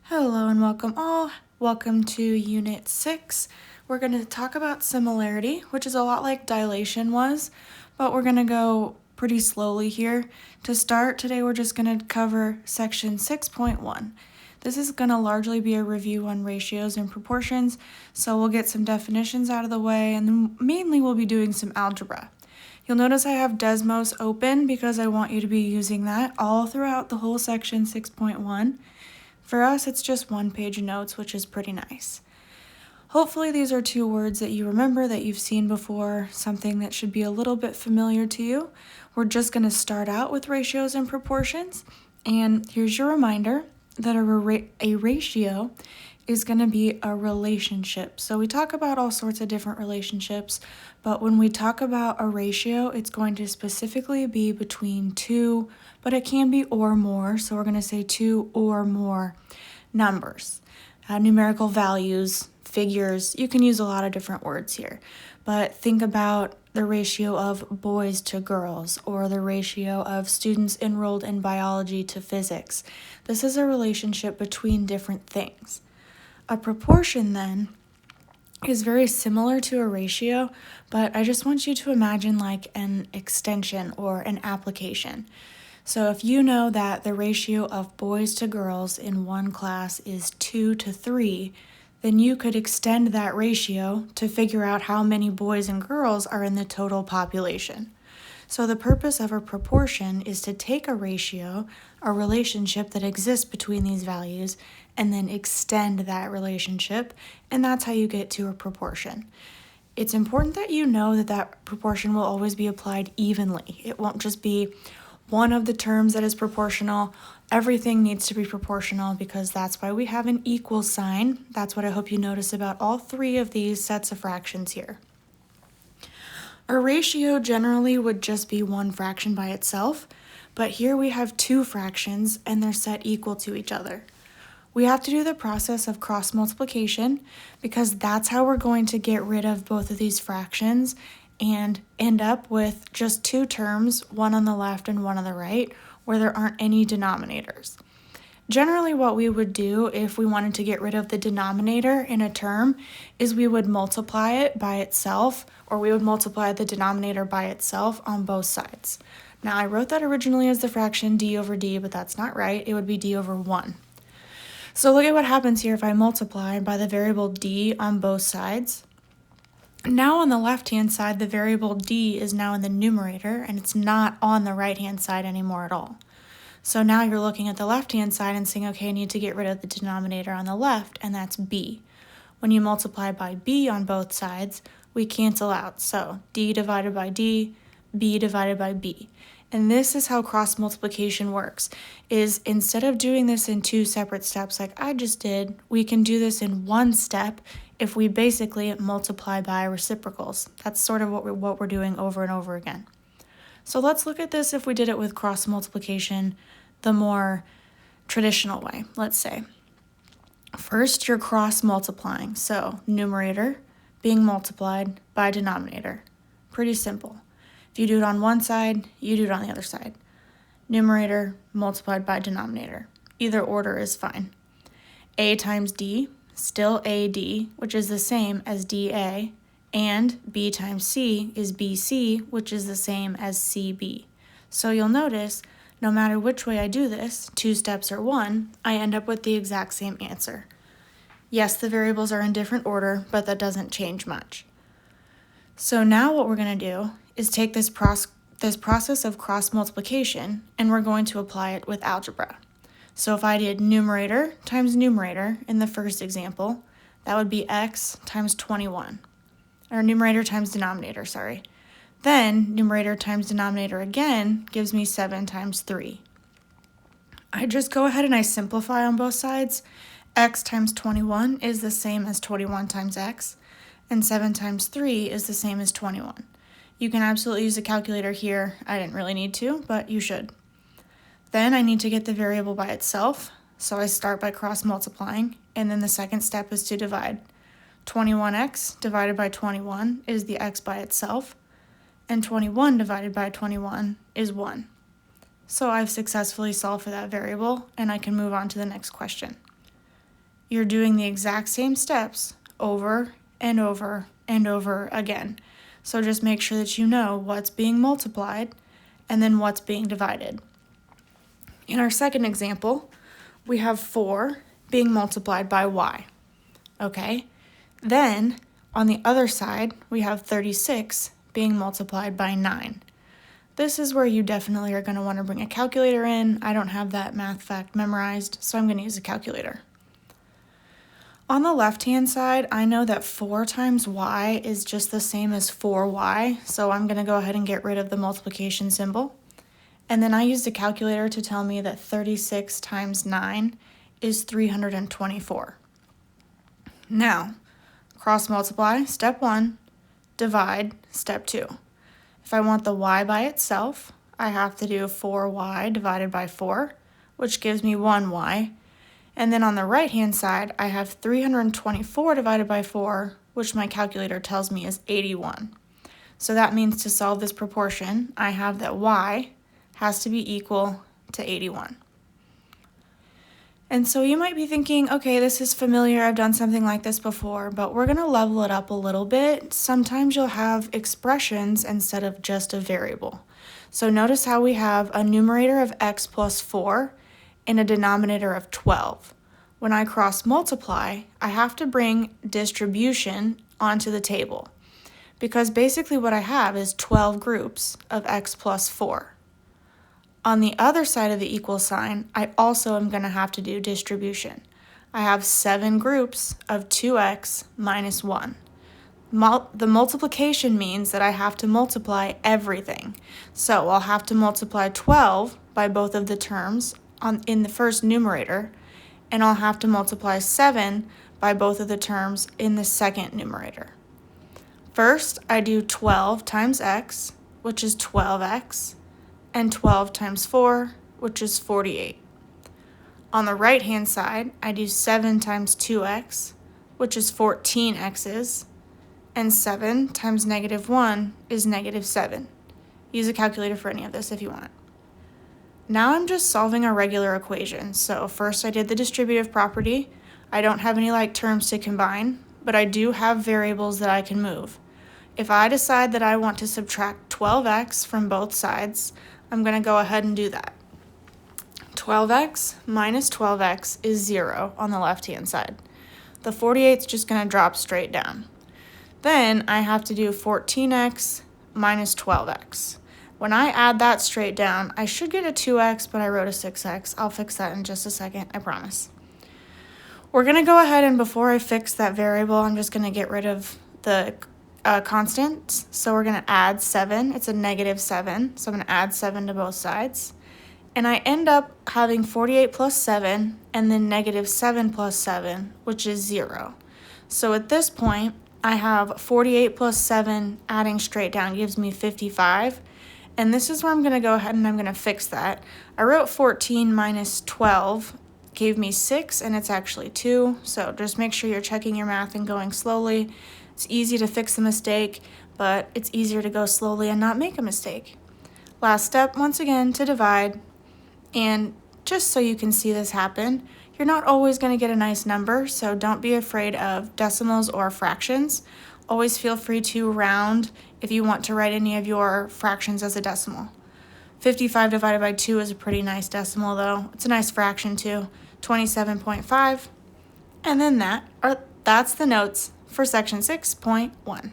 Hello and welcome all. Welcome to Unit 6. We're going to talk about similarity, which is a lot like dilation was, but we're going to go pretty slowly here. To start, today we're just going to cover section 6.1. This is going to largely be a review on ratios and proportions, so we'll get some definitions out of the way, and then mainly we'll be doing some algebra. You'll notice I have Desmos open because I want you to be using that all throughout the whole section 6.1. For us, it's just one-page notes, which is pretty nice. Hopefully these are two words that you remember, that you've seen before, something that should be a little bit familiar to you. We're just going to start out with ratios and proportions, and here's your reminder that a ratio is going to be a relationship. So we talk about all sorts of different relationships, but when we talk about a ratio, it's going to specifically be between two, but it can be or more, so we're going to say two or more numbers. Numerical values, figures, you can use a lot of different words here, but think about the ratio of boys to girls or the ratio of students enrolled in biology to physics. This is a relationship between different things. A proportion, then, is very similar to a ratio, but I just want you to imagine like an extension or an application. So if you know that the ratio of boys to girls in one class is 2 to 3, then you could extend that ratio to figure out how many boys and girls are in the total population. So the purpose of a proportion is to take a ratio, a relationship that exists between these values, and then extend that relationship, and that's how you get to a proportion. It's important that you know that that proportion will always be applied evenly. It won't just be one of the terms that is proportional. Everything needs to be proportional because that's why we have an equal sign. That's what I hope you notice about all three of these sets of fractions here. A ratio generally would just be one fraction by itself, but here we have two fractions and they're set equal to each other. We have to do the process of cross multiplication because that's how we're going to get rid of both of these fractions and end up with just two terms, one on the left and one on the right, where there aren't any denominators. Generally, what we would do if we wanted to get rid of the denominator in a term is we would multiply it by itself, or we would multiply the denominator by itself on both sides. Now, I wrote that originally as the fraction d over d, but that's not right. It would be d over 1. So look at what happens here if I multiply by the variable d on both sides. Now on the left-hand side, the variable d is now in the numerator, and it's not on the right-hand side anymore at all. So now you're looking at the left-hand side and saying, okay, I need to get rid of the denominator on the left, and that's b. When you multiply by b on both sides, we cancel out. So d divided by d, b divided by b. And this is how cross multiplication works, is instead of doing this in two separate steps like I just did, we can do this in one step if we basically multiply by reciprocals. That's sort of what we're doing over and over again. So let's look at this if we did it with cross multiplication the more traditional way, let's say. First, you're cross multiplying, so numerator being multiplied by denominator. Pretty simple. If you do it on one side, you do it on the other side. Numerator multiplied by denominator. Either order is fine. A times d, still AD, which is the same as DA, and B times C is BC, which is the same as CB. So you'll notice, no matter which way I do this, two steps or one, I end up with the exact same answer. Yes, the variables are in different order, but that doesn't change much. So now what we're going to do is take this process of cross multiplication, and we're going to apply it with algebra. So if I did numerator times numerator in the first example, that would be x times 21. Or numerator times denominator, sorry. Then numerator times denominator again gives me 7 times 3. I just go ahead and I simplify on both sides. X times 21 is the same as 21 times x, and 7 times 3 is the same as 21. You can absolutely use a calculator here. I didn't really need to, but you should. Then I need to get the variable by itself, so I start by cross multiplying, and then the second step is to divide. 21x divided by 21 is the x by itself, and 21 divided by 21 is 1. So I've successfully solved for that variable, and I can move on to the next question. you're doing the exact same steps over and over and over again. So just make sure that you know what's being multiplied and then what's being divided. In our second example, we have 4 being multiplied by y. Okay? Then, on the other side, we have 36 being multiplied by 9. This is where you definitely are going to want to bring a calculator in. I don't have that math fact memorized, so I'm going to use a calculator. On the left-hand side, I know that 4 times y is just the same as 4y, so I'm going to go ahead and get rid of the multiplication symbol. And then I used a calculator to tell me that 36 times 9 is 324. Now, cross multiply, step 1, divide, step 2. If I want the y by itself, I have to do 4y divided by 4, which gives me 1y. And then on the right-hand side, I have 324 divided by 4, which my calculator tells me is 81. So that means to solve this proportion, I have that y has to be equal to 81. And so you might be thinking, okay, this is familiar, I've done something like this before, but we're going to level it up a little bit. Sometimes you'll have expressions instead of just a variable. So notice how we have a numerator of x plus 4 and a denominator of 12. When I cross multiply, I have to bring distribution onto the table, because basically what I have is 12 groups of x plus 4. On the other side of the equal sign, I also am going to have to do distribution. I have 7 groups of 2x minus 1. The multiplication means that I have to multiply everything. So I'll have to multiply 12 by both of the terms in the first numerator, and I'll have to multiply 7 by both of the terms in the second numerator. First, I do 12 times x, which is 12x, and 12 times 4, which is 48. On the right-hand side, I do 7 times 2x, which is 14 x's, and 7 times negative 1 is negative 7. Use a calculator for any of this if you want. Now I'm just solving a regular equation. So first I did the distributive property. I don't have any like terms to combine, but I do have variables that I can move. If I decide that I want to subtract 12x from both sides, I'm going to go ahead and do that. 12x minus 12x is 0 on the left-hand side. The 48 is just going to drop straight down. Then I have to do 14x minus 12x. When I add that straight down, I should get a 2x, but I wrote a 6x. I'll fix that in just a second, I promise. We're going to go ahead and before I fix that variable, I'm just going to get rid of the constant. So we're going to add 7. It's a negative 7. So I'm going to add 7 to both sides. And I end up having 48 plus 7 and then negative 7 plus 7, which is 0. So at this point, I have 48 plus 7 adding straight down gives me 55. And this is where I'm going to go ahead and I'm going to fix that. I wrote 14 minus 12 gave me 6, and it's actually 2. So just make sure you're checking your math and going slowly. It's easy to fix a mistake, but it's easier to go slowly and not make a mistake. Last step, once again, to divide. And just so you can see this happen, you're not always going to get a nice number, so don't be afraid of decimals or fractions. Always feel free to round if you want to write any of your fractions as a decimal. 55 divided by 2 is a pretty nice decimal, though. It's a nice fraction, too. 27.5. And then that's the notes for section 6.1.